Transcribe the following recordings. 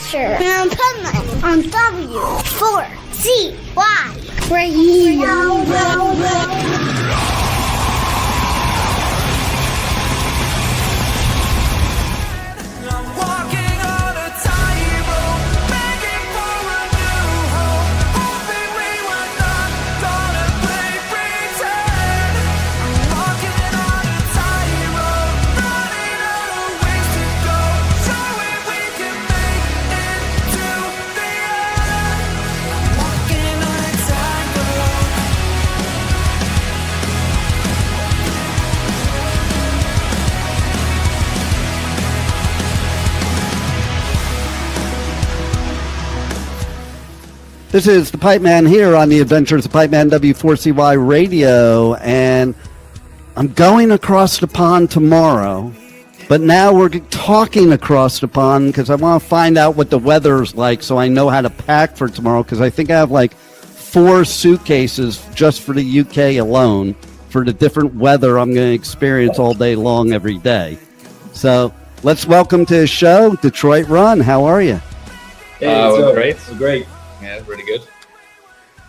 Asher and Pipeman on W4CY Radio. This is the Pipeman here on the Adventures of Pipeman W4CY Radio, and I'm going across the pond tomorrow, but now we're talking across the pond because I want to find out what the weather's like so I know how to pack for tomorrow, because I think I have like 4 suitcases just for the UK alone for the different weather I'm going to experience all day long every day. So let's welcome to the show, Detroit Run. How are you? Hey, we're great. We're great. Yeah, really good.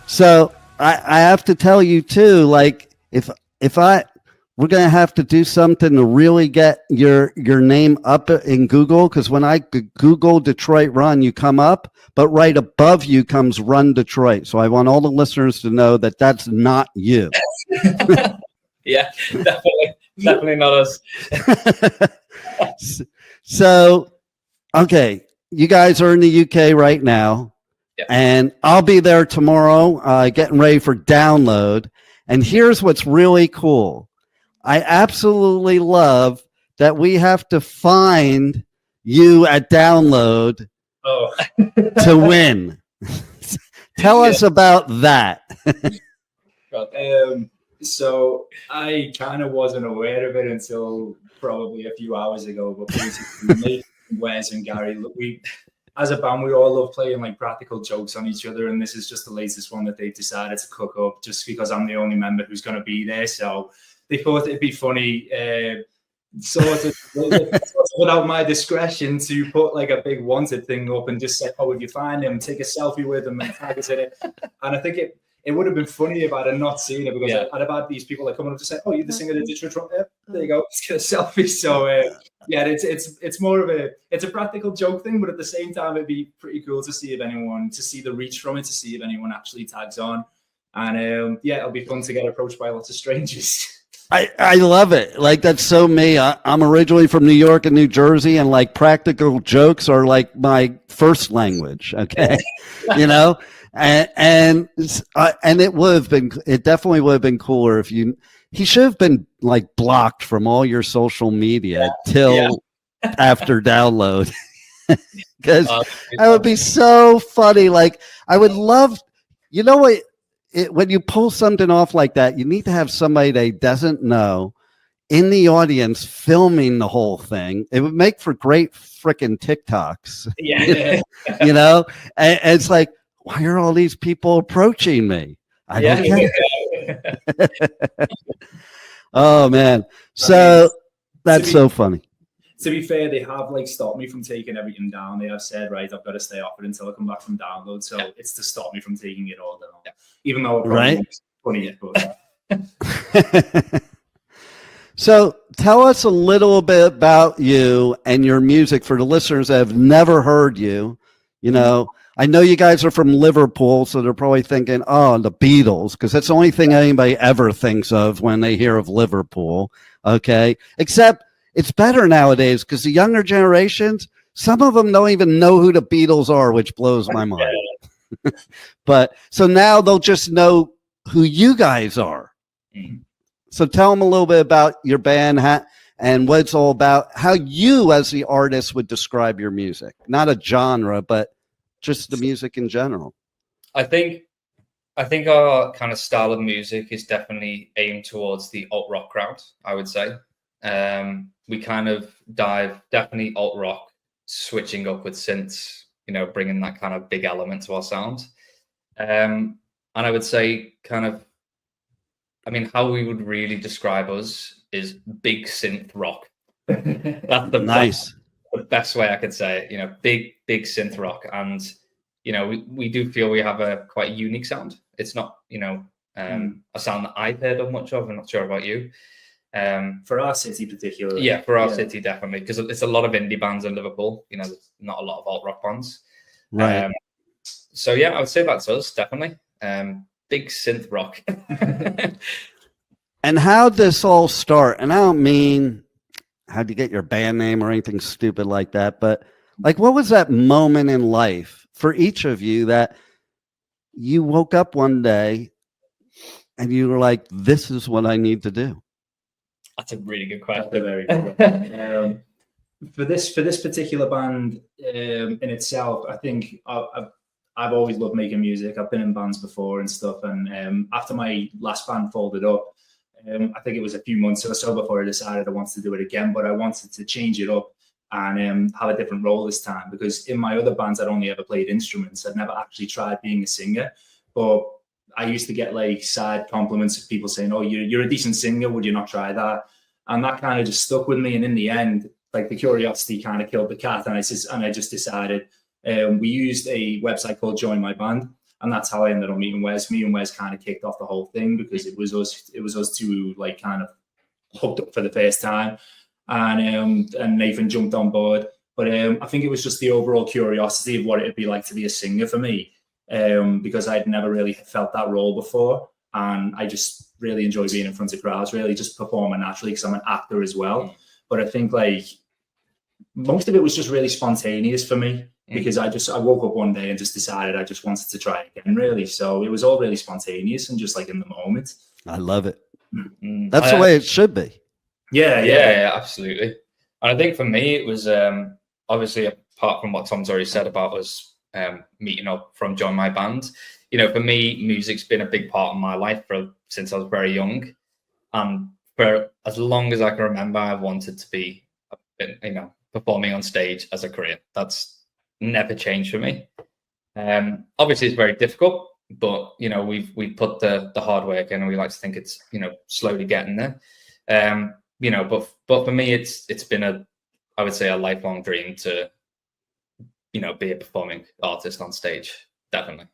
So I have to tell you too, like if we're gonna have to do something to really get your name up in Google, because when I Google Detroit Run, you come up, but right above you comes Run Detroit. So I want all the listeners to know that that's not you. Yeah, definitely not us. So, okay, you guys are in the UK right now. Yep. And I'll be there tomorrow, getting ready for download. And here's what's really cool. I absolutely love that we have to find you at download to win. Tell us about that. So I kind of wasn't aware of it until probably a few hours ago. But basically, me, Wes, and Gary, look, as a band, we all love playing like practical jokes on each other, and this is just the latest one that they've decided to cook up just because I'm the only member who's going to be there. So they thought it'd be funny, sort of without my discretion, to put like a big wanted thing up and just say, "Oh, if you find him, take a selfie with him and tag us in it." And I think it would have been funny if I'd have not seen it, because I'd have had these people like coming up to say, "Oh, you're the singer of the Detroit Run." Yeah, there you go, let's get a selfie. So yeah, it's more of a practical joke thing, but at the same time, it'd be pretty cool to see the reach from it, to see if anyone actually tags on, and it'll be fun to get approached by lots of strangers. I love it. Like, that's so me. I'm originally from New York and New Jersey, and like practical jokes are like my first language. Okay, you know. And it definitely would have been cooler if he should have been like blocked from all your social media till after download, because that would be so funny. Like, I would love, you know what, when you pull something off like that, you need to have somebody that doesn't know in the audience filming the whole thing. It would make for great freaking TikToks. Yeah. You know, and it's like, why are all these people approaching me? I don't get it. Oh man. So that's so funny. To be fair, they have like stopped me from taking everything down. They have said, right, I've got to stay off it until I come back from download. So it's to stop me from taking it all down. Yeah. Even though it probably funny, but So tell us a little bit about you and your music for the listeners that have never heard you. You know, I know you guys are from Liverpool, so they're probably thinking, oh, the Beatles, because that's the only thing anybody ever thinks of when they hear of Liverpool. Okay. Except it's better nowadays, because the younger generations, some of them don't even know who the Beatles are, which blows my mind. But so now they'll just know who you guys are. So tell them a little bit about your band and what it's all about, how you as the artist would describe your music, not a genre, but just the music in general. I think our kind of style of music is definitely aimed towards the alt rock crowd, I would say. We kind of dive definitely alt rock, switching up with synths, you know, bringing that kind of big element to our sound. And I would say how we would really describe us is big synth rock. That's the best way I could say it. You know, big synth rock, and you know, we do feel we have a quite unique sound. It's not, you know, a sound that I've heard of much of. I'm not sure about you. For our city particularly. Yeah, for our city, definitely, because it's a lot of indie bands in Liverpool. You know, there's not a lot of alt rock bands. Right. So yeah, I would say that's us, definitely. Big synth rock. And how'd this all start? And I don't mean how'd you get your band name or anything stupid like that, but like, what was that moment in life for each of you that you woke up one day and you were like, this is what I need to do? That's a really good question. That's a very good one. For this particular band in itself, I think I've always loved making music. I've been in bands before and stuff. And after my last band folded up, I think it was a few months or so before I decided I wanted to do it again, but I wanted to change it up and have a different role this time, because in my other bands, I'd only ever played instruments. I'd never actually tried being a singer, but I used to get like side compliments of people saying, oh, you're a decent singer. Would you not try that? And that kind of just stuck with me. And in the end, like the curiosity kind of killed the cat. And I just decided, we used a website called Join My Band. And that's how I ended up meeting Wes. Me and Wes kind of kicked off the whole thing, because it was us two like kind of hooked up for the first time. And Nathan jumped on board. But I think it was just the overall curiosity of what it'd be like to be a singer for me, because I'd never really felt that role before. And I just really enjoy being in front of crowds, really just performing naturally, because I'm an actor as well. But I think like most of it was just really spontaneous for me, because I woke up one day and just decided I just wanted to try again, really. So it was all really spontaneous and just like in the moment. I love it. That's the way it should be. Yeah, absolutely. And I think for me, it was obviously, apart from what Tom's already said about us meeting up from Join My Band, you know, for me, music's been a big part of my life since I was very young. And for as long as I can remember, I've wanted to be, you know, performing on stage as a career. That's never changed for me. Obviously, it's very difficult, but you know, we've put the hard work in, and we like to think it's, you know, slowly getting there. You know, but for me, it's been I would say a lifelong dream to, you know, be a performing artist on stage. Definitely.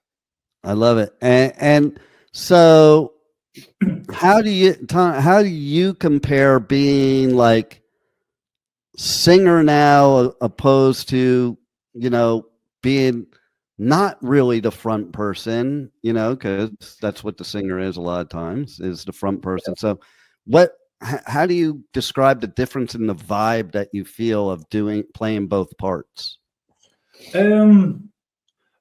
I love it. And so how do you compare being like singer now opposed to, you know, being not really the front person, you know, because that's what the singer is a lot of times, is the front person. So how do you describe the difference in the vibe that you feel of playing both parts?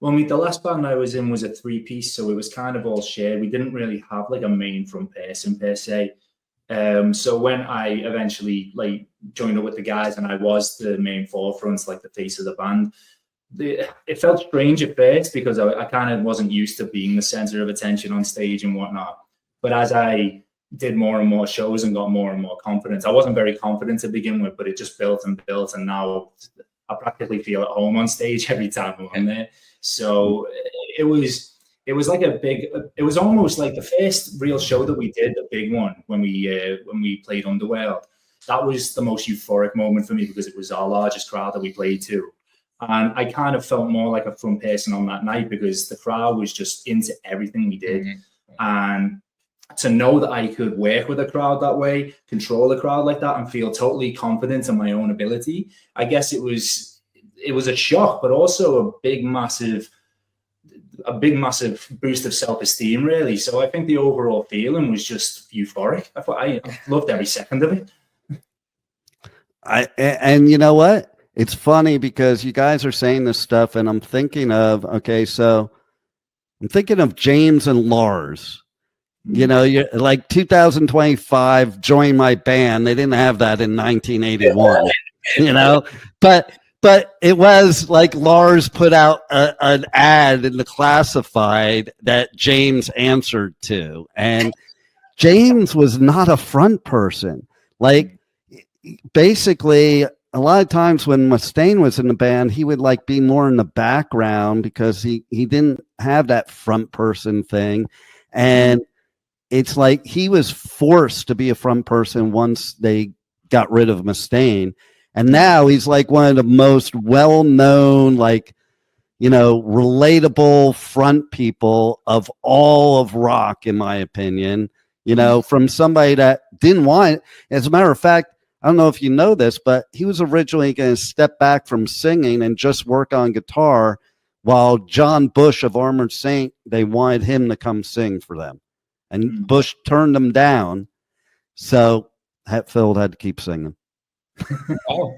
Well, the last band I was in was a 3-piece, so it was kind of all shared. We didn't really have like a main front person per se. So when I eventually like joined up with the guys and I was the main forefront, like the face of the band, it felt strange at first, because I kind of wasn't used to being the center of attention on stage and whatnot. But as I did more and more shows and got more and more confidence, I wasn't very confident to begin with, but it just built and built, and now I practically feel at home on stage every time I'm there. So it was like it was almost like the first real show that we did, the big one, when we played Underworld. That was the most euphoric moment for me, because it was our largest crowd that we played to. And I kind of felt more like a front person on that night, because the crowd was just into everything we did. And to know that I could work with a crowd that way, control the crowd like that, and feel totally confident in my own ability, I guess it was a shock, but also a big massive boost of self-esteem, really. So I think the overall feeling was just euphoric. I loved every second of it. And you know what? It's funny because you guys are saying this stuff, and I'm thinking of James and Lars. You know, you're like 2025, Join My Band. They didn't have that in 1981, you know, but it was like Lars put out an ad in the Classified that James answered to, and James was not a front person. Like, basically, a lot of times when Mustaine was in the band, he would like be more in the background, because he didn't have that front person thing. And it's like he was forced to be a front person once they got rid of Mustaine. And now he's like one of the most well-known, like, you know, relatable front people of all of rock, in my opinion, you know, from somebody that didn't want it. As a matter of fact, I don't know if you know this, but he was originally going to step back from singing and just work on guitar, while John Bush of Armored Saint, they wanted him to come sing for them. And Bush turned him down. So Hetfield had to keep singing. Oh.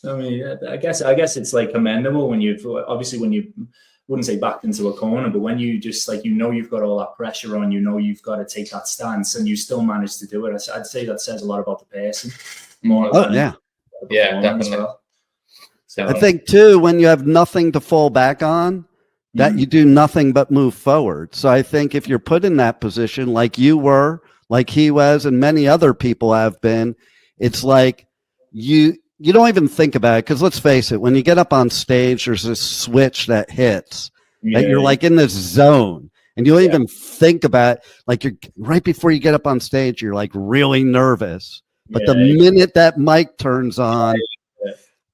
I mean, I guess it's like commendable when you've obviously, when you wouldn't say backed into a corner, but when you just like, you know, you've got all that pressure on, you know, you've got to take that stance and you still manage to do it. I'd say that says a lot about the person. Yeah, definitely. Well. So I think too, when you have nothing to fall back on, that you do nothing but move forward. So I think if you're put in that position, like you were, like he was, and many other people have been, it's like you don't even think about it. Because let's face it, when you get up on stage, there's this switch that hits that you're like in this zone, and you don't even think about it. Like, you're right before you get up on stage, you're like really nervous. But the minute that mic turns on,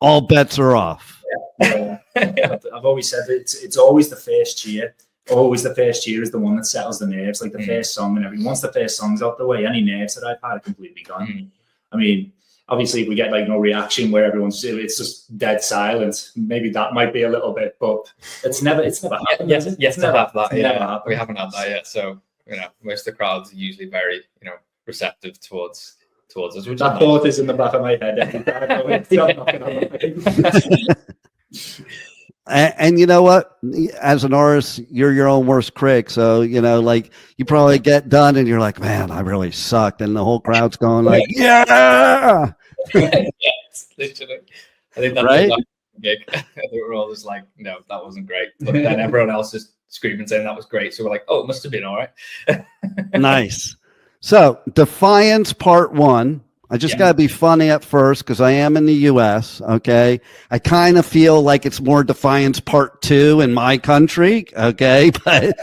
all bets are off. I've always said that it's always the first cheer. Always the first cheer is the one that settles the nerves, like the first song and everything. Once the first song's out the way, any nerves that I've had are completely gone. I mean, obviously, if we get like no reaction where it's just dead silence, maybe that might be a little bit, but it's never happened. Yes, to have that. Never happened. We haven't had that yet. So, you know, most of the crowds are usually very, you know, receptive towards us. Which that thought is in the back of my head every time. And you know what? As an artist, you're your own worst critic. So, you know, like, you probably get done and you're like, man, I really sucked. And the whole crowd's going like, yeah. Yes, literally. I think that's right? Like a gig. I think we're all just like, no, that wasn't great. But then everyone else is screaming saying that was great. So we're like, oh, it must have been all right. Nice. So, Defiance Part 1. I just got to be funny at first because I am in the U.S., okay? I kind of feel like it's more Defiance Part 2 in my country, okay? But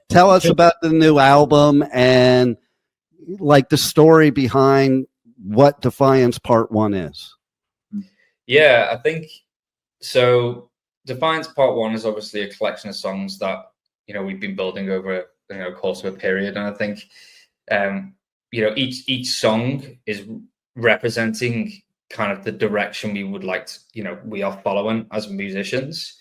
tell us about the new album and, like, the story behind what Defiance Part 1 is. Yeah, I think so. Defiance Part 1 is obviously a collection of songs that, you know, we've been building over, you know, course of a period. And I think, you know, each song is representing kind of the direction we would like to, you know, we are following as musicians.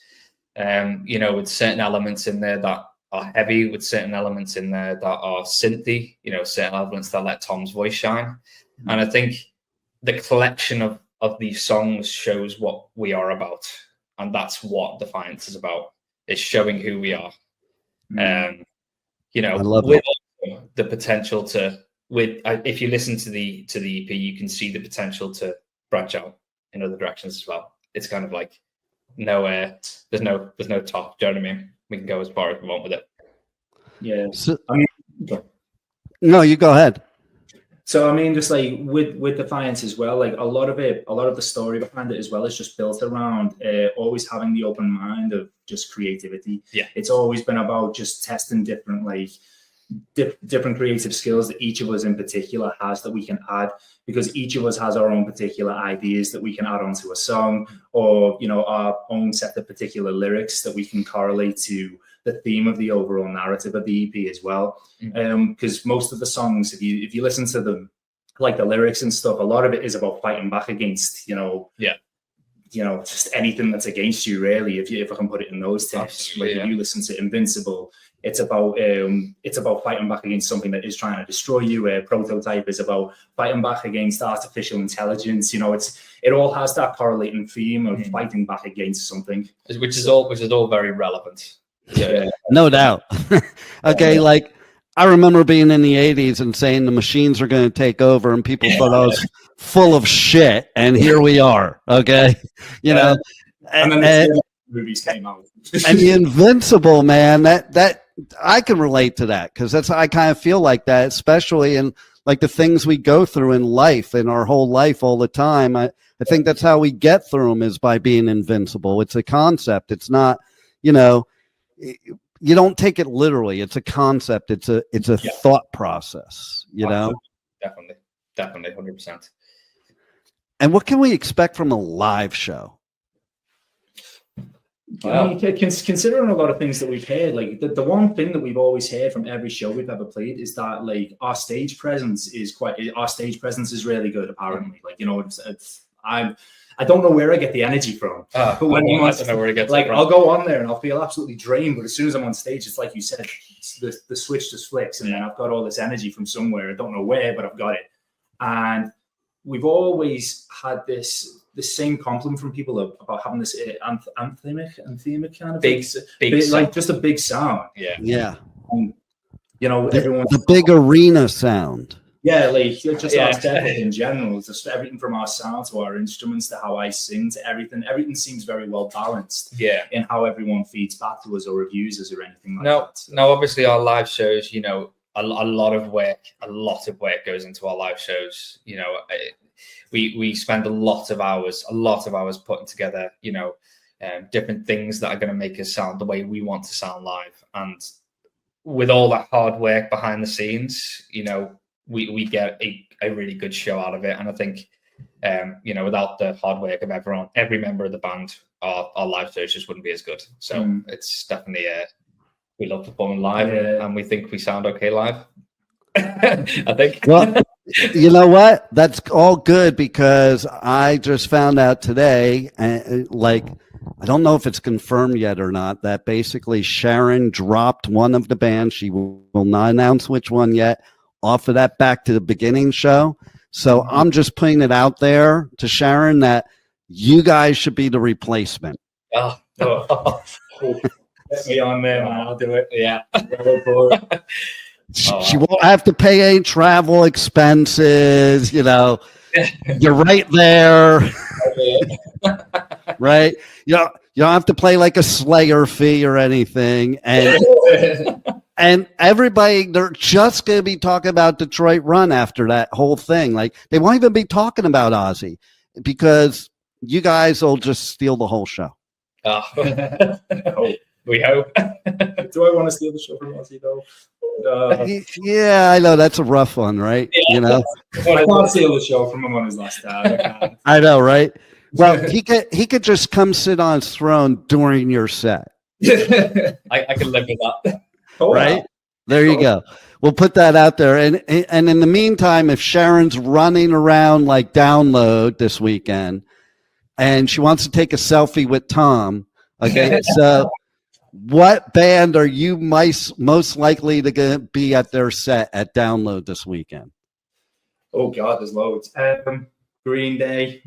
You know, with certain elements in there that are heavy, with certain elements in there that are synthy, you know, certain elements that let Tom's voice shine. And I think the collection of these songs shows what we are about. And that's what Defiance is about, is showing who we are. You know, with the potential to, if you listen to the EP, you can see the potential to branch out in other directions as well. It's kind of like there's no top. Do you know what I mean? We can go as far as we want with it. Yeah. So, no, you go ahead. So I mean, just like with Defiance as well, like a lot of the story behind it as well is just built around always having the open mind of just creativity. Yeah, it's always been about just testing different different creative skills that each of us in particular has that we can add, because each of us has our own particular ideas that we can add onto a song, or, you know, our own set of particular lyrics that we can correlate to the theme of the overall narrative of the EP as well. Because most of the songs, if you listen to them, like the lyrics and stuff, a lot of it is about fighting back against, you know, just anything that's against you, really, if I can put it in those terms. Like if you listen to Invincible, it's about fighting back against something that is trying to destroy you. Prototype is about fighting back against artificial intelligence. You know, it all has that correlating theme of fighting back against something, which is all very relevant. Yeah. No doubt. Okay, like, I remember being in the 80s and saying the machines are going to take over, and people thought I was full of shit, and here we are. Okay, you know, and then movies came out, and the Invincible, man, that I can relate to that, because I kind of feel like that, especially in like the things we go through in life, in our whole life, all the time. I think that's how we get through them, is by being invincible. It's a concept. It's not, you know, you don't take it literally. It's a concept. It's a thought process, you know? Definitely 100%. And what can we expect from a live show? I mean, considering a lot of things that we've heard, like the one thing that we've always heard from every show we've ever played is that like our stage presence is really good. Apparently, like, you know, I don't know where I get the energy from, but when I don't know where to get like, I'll go on there and I'll feel absolutely drained, but as soon as I'm on stage, it's like you said, the switch just flicks, and then I've got all this energy from somewhere. I don't know where, but I've got it. And we've always had the same compliment from people about having this anthemic kind of big like just a big sound. Yeah. You know, the big arena sound. Yeah, like just our aesthetic in general, just everything from our sound to our instruments to how I sing to everything. Everything seems very well balanced. Yeah, in how everyone feeds back to us or reviews us or anything like that. So. No, obviously our live shows, you know, a lot of work goes into our live shows. You know, we spend a lot of hours putting together, you know, different things that are going to make us sound the way we want to sound live. And with all that hard work behind the scenes, you know, we get a really good show out of it. And I think, you know, without the hard work of every member of the band, our live shows just wouldn't be as good. So it's definitely we love performing live, and we think we sound okay live. I think. Well, you know what? That's all good, because I just found out today, like, I don't know if it's confirmed yet or not, that basically Sharon dropped one of the bands. She will not announce which one yet, off of that Back to the Beginning show. So I'm just putting it out there to Sharon that you guys should be the replacement. Get me on there, man. I'll do it. Yeah. She won't have to pay any travel expenses. You know, you're right there. Right? You don't have to play like a Slayer fee or anything. And everybody, they're just going to be talking about Detroit Run after that whole thing. Like, they won't even be talking about Ozzy, because you guys will just steal the whole show. We hope. Do I want to steal the show from Ozzy, though? Yeah, I know. That's a rough one, right? Yeah. You know? I can't steal the show from him on his last time. I know, right? Well, he could just come sit on his throne during your set. I can live with that. Right? There you go. We'll put that out there. And in the meantime, if Sharon's running around like Download this weekend and she wants to take a selfie with Tom, okay, so what band are you most likely to be at their set at Download this weekend? Oh, God, there's loads. Green Day.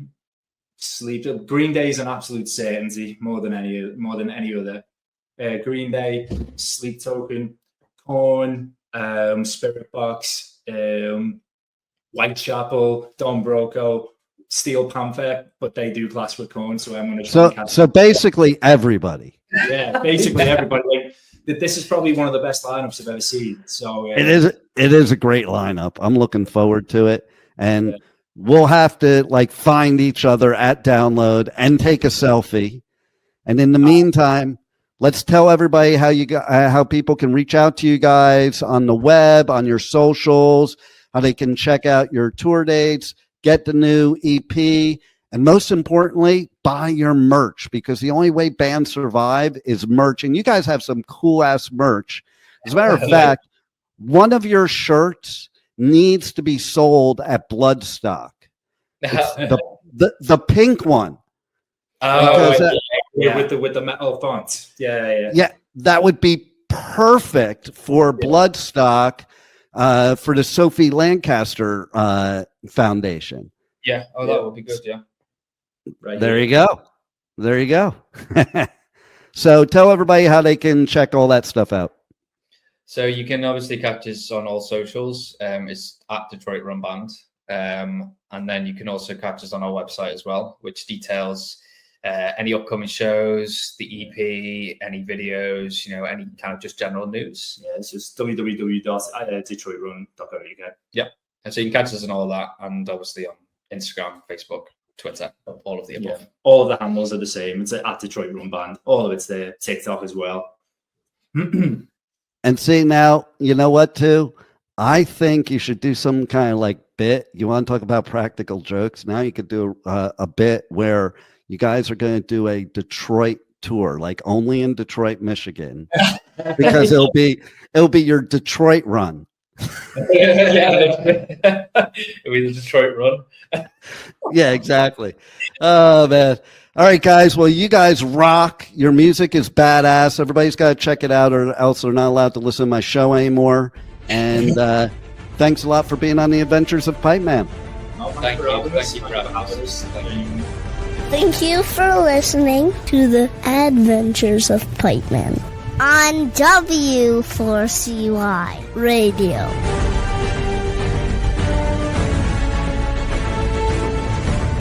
Green Day is an absolute certainty, more than any other. Green Day, Sleep Token, Korn, Spirit Box, Whitechapel, Don Broco, Steel Panther, but they do class with Korn, so I'm going to. So basically everybody. Yeah, basically everybody. Like, this is probably one of the best lineups I've ever seen. So it is a great lineup. I'm looking forward to it, and we'll have to like find each other at Download and take a selfie. And in the meantime, let's tell everybody how people can reach out to you guys on the web, on your socials, how they can check out your tour dates, get the new EP, and most importantly, buy your merch, because the only way bands survive is merch. And you guys have some cool ass merch. As a matter of fact, one of your shirts needs to be sold at Bloodstock. It's the pink one. With the metal font. Yeah, that would be perfect for Bloodstock, for the Sophie Lancaster Foundation. Yeah, that would be good. Yeah, right. There you go. So tell everybody how they can check all that stuff out. So you can obviously catch us on all socials. It's at Detroit Run Band, and then you can also catch us on our website as well, which details any upcoming shows, the EP, any videos, you know, any kind of just general news. Yeah, it's just www.detroitrun.co.uk. Yeah, and so you can catch us on all of that, and obviously on Instagram, Facebook, Twitter, all of the above. Yeah. All of the handles are the same. It's at Detroit Run Band. All of it's there. TikTok as well. And see, now, you know what, too? I think you should do some kind of like bit. You want to talk about practical jokes? Now you could do a bit where you guys are going to do a Detroit tour, like only in Detroit, Michigan, because it'll be your Detroit run. Yeah, with the Detroit run. Yeah, exactly. Oh man. All right, guys. Well, you guys rock. Your music is badass. Everybody's got to check it out, or else they're not allowed to listen to my show anymore. And thanks a lot for being on the Adventures of Pipeman. Thank you. Thank you for having us. Thank you for listening to the Adventures of Pipeman on W4CY Radio.